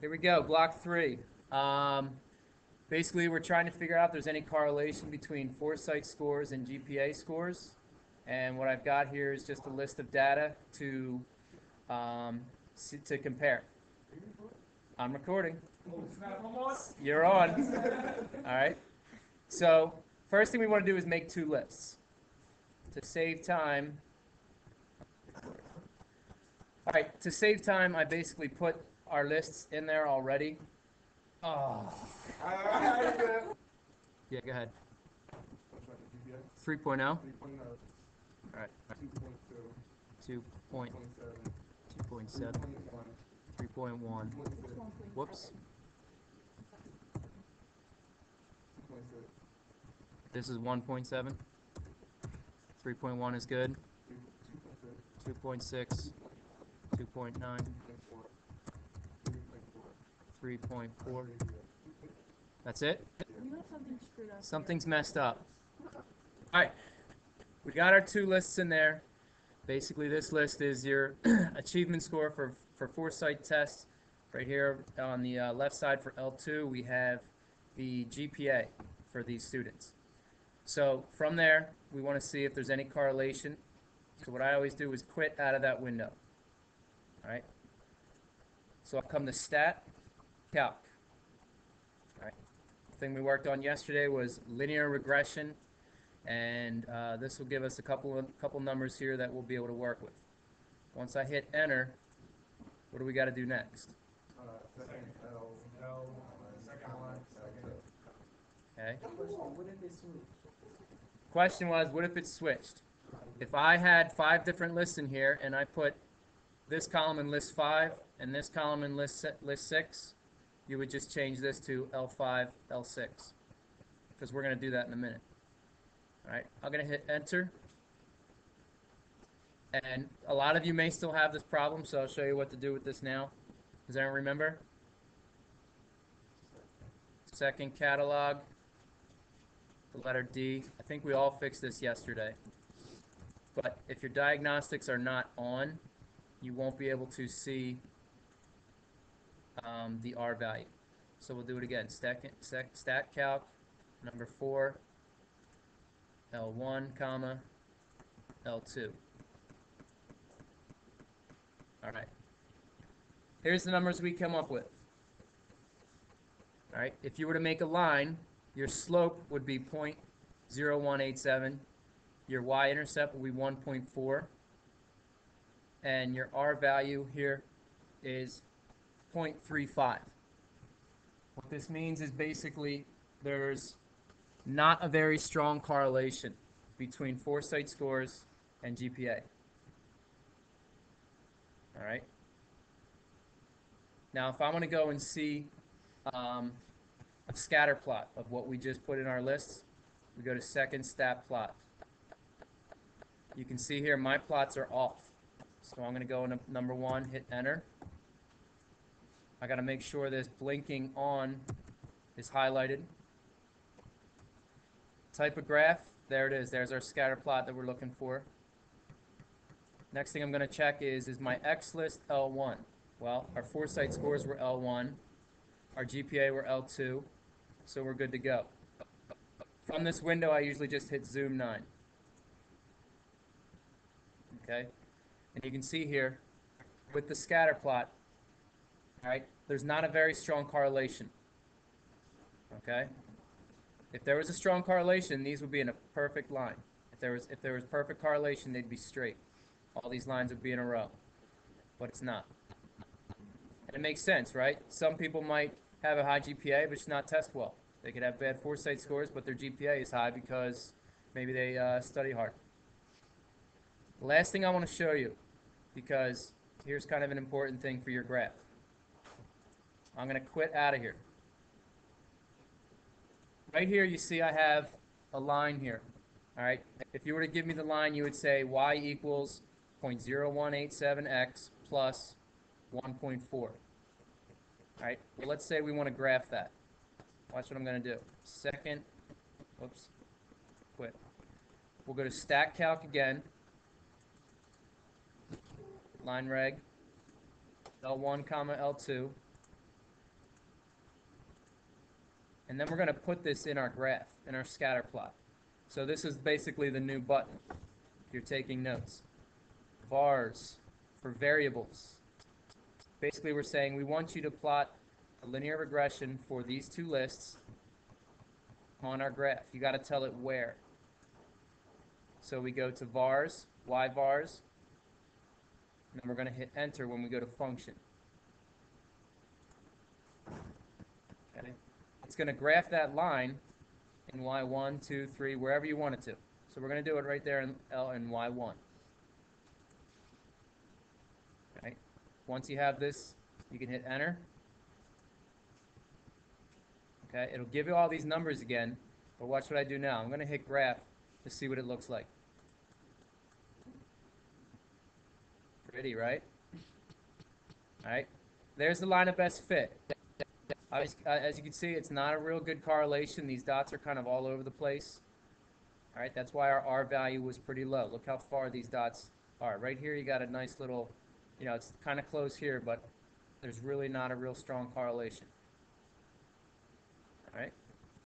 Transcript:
Here we go, block 3. Basically, we're trying to figure out if there's any correlation between foresight scores and GPA scores. And what I've got here is just a list of data to compare. I'm recording. You're on. All right. So first thing we want to do is make 2 lists. To save time. All right, to save time, I basically put our lists in there already. Oh. Yeah, go ahead. 3.0. All right. 2.7. 3.1. Whoops. This is 1.7. 3.1 is good. 2.6. 2.9. 3.4. That's it? Something's messed up. All right. We got our 2 lists in there. Basically, this list is your achievement score for foresight tests. Right here on the left side for L2, we have the GPA for these students. So from there, we want to see if there's any correlation. So what I always do is quit out of that window. All right. So I'll come to Stat, Calc. All right. The thing we worked on yesterday was linear regression, and this will give us a couple numbers here that we'll be able to work with. Once I hit Enter, what do we got to do next? Okay. Question was, what if it's switched? If I had 5 different lists in here and I put this column in list 5 and this column in list 6, you would just change this to L5, L6, because we're going to do that in a minute. All right, I'm going to hit Enter. And a lot of you may still have this problem, so I'll show you what to do with this now. Does anyone remember? Second catalog, the letter D. I think we all fixed this yesterday. But if your diagnostics are not on, you won't be able to see the R value. So we'll do it again. Stat calc, number 4, L1, comma, L2. All right. Here's the numbers we come up with. All right. If you were to make a line, your slope would be 0.0187. Your y-intercept will be 1.4. And your R value here is 0.35. What this means is basically there's not a very strong correlation between foresight scores and GPA. All right. Now, if I want to go and see a scatter plot of what we just put in our lists, we go to second stat plot. You can see here my plots are off. So I'm going to go into number 1, hit Enter. I got to make sure this blinking on is highlighted. Type of graph, there it is. There's our scatter plot that we're looking for. Next thing I'm going to check is my X list L1? Well, our foresight scores were L1. Our GPA were L2. So we're good to go. From this window, I usually just hit Zoom 9. Okay? And you can see here, with the scatter plot, all right, there's not a very strong correlation. Okay? If there was a strong correlation, these would be in a perfect line. If there was perfect correlation, they'd be straight. All these lines would be in a row. But it's not. And it makes sense, right? Some people might have a high GPA, but just not test well. They could have bad foresight scores, but their GPA is high because maybe they study hard. The last thing I want to show you, because here's kind of an important thing for your graph. I'm going to quit out of here. Right here, you see I have a line here. All right. If you were to give me the line, you would say y equals 0.0187x plus 1.4. All right. Well, let's say we want to graph that. Watch what I'm going to do. Second, whoops, quit. We'll go to stat calc again. Line reg, L1, comma L2. And then we're going to put this in our graph, in our scatter plot. So this is basically the new button if you're taking notes. Vars for variables. Basically, we're saying we want you to plot a linear regression for these two lists on our graph. You got to tell it where. So we go to vars, y vars, and then we're going to hit enter when we go to function. Okay. It's going to graph that line in y1, 2, 3, wherever you want it to. So we're going to do it right there in y1. Okay. Once you have this, you can hit enter. Okay. It'll give you all these numbers again, but watch what I do now. I'm going to hit graph to see what it looks like. Pretty, right? All right. There's the line of best fit. As you can see, it's not a real good correlation. These dots are kind of all over the place. All right, that's why our R value was pretty low. Look how far these dots are. Right here, you got a nice little, it's kind of close here, but there's really not a real strong correlation. All right.